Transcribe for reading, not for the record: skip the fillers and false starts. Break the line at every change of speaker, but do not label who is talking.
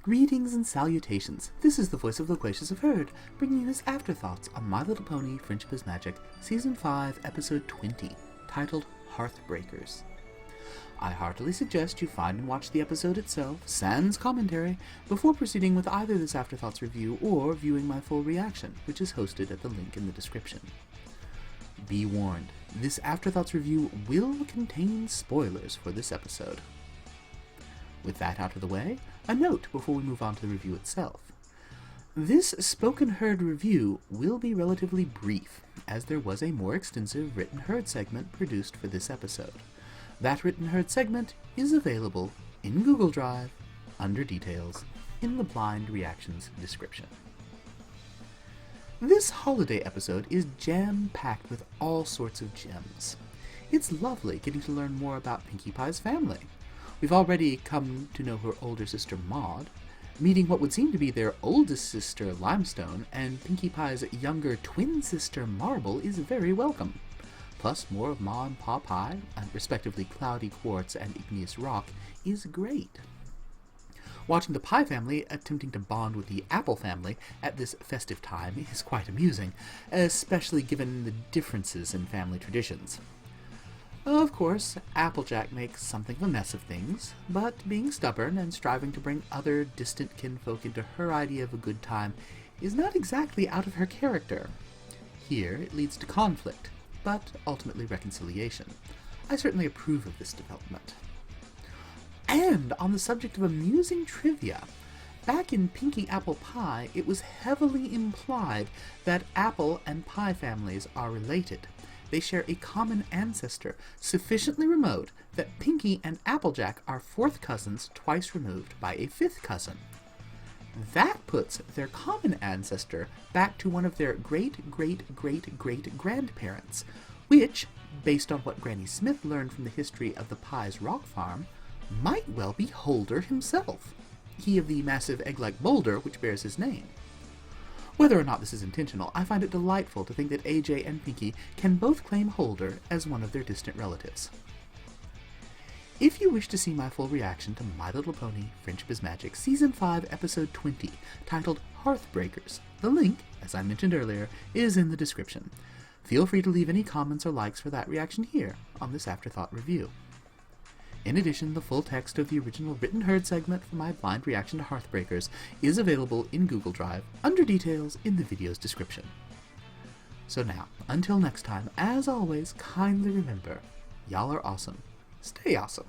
Greetings and salutations. This is the voice of Loquacious of Herd, bringing you his Afterthoughts on My Little Pony Friendship is Magic, Season 5, Episode 20, titled Hearthbreakers. I heartily suggest you find and watch the episode itself, sans commentary, before proceeding with either this Afterthoughts review or viewing my full reaction, which is hosted at the link in the description. Be warned, this Afterthoughts review will contain spoilers for this episode. With that out of the way, a note before we move on to the review itself. This spoken herd review will be relatively brief, as there was a more extensive written herd segment produced for this episode. That written herd segment is available in Google Drive, under details, in the blind reactions description. This holiday episode is jam-packed with all sorts of gems. It's lovely getting to learn more about Pinkie Pie's family. We've already come to know her older sister Maud, meeting what would seem to be their oldest sister Limestone, and Pinkie Pie's younger twin sister Marble is very welcome. Plus, more of Ma and Pa Pie, and respectively Cloudy Quartz and Igneous Rock, is great. Watching the Pie family attempting to bond with the Apple family at this festive time is quite amusing, especially given the differences in family traditions. Of course, Applejack makes something of a mess of things, but being stubborn and striving to bring other distant kinfolk into her idea of a good time is not exactly out of her character. Here, it leads to conflict, but ultimately reconciliation. I certainly approve of this development. And on the subject of amusing trivia, back in Pinkie Apple Pie, it was heavily implied that Apple and Pie families are related. They share a common ancestor, sufficiently remote that Pinkie and Applejack are fourth cousins twice removed by a fifth cousin. That puts their common ancestor back to one of their great-great-great-great-grandparents, which, based on what Granny Smith learned from the history of the Pie's rock farm, might well be Holder himself, he of the massive egg-like boulder which bears his name. Whether or not this is intentional, I find it delightful to think that AJ and Pinkie can both claim Holder as one of their distant relatives. If you wish to see my full reaction to My Little Pony Friendship is Magic Season 5 Episode 20, titled Hearthbreakers, the link, as I mentioned earlier, is in the description. Feel free to leave any comments or likes for that reaction here on this Afterthought review. In addition, the full text of the original written herd segment for my blind reaction to Hearthbreakers is available in Google Drive, under details in the video's description. So now, until next time, as always, kindly remember, y'all are awesome. Stay awesome.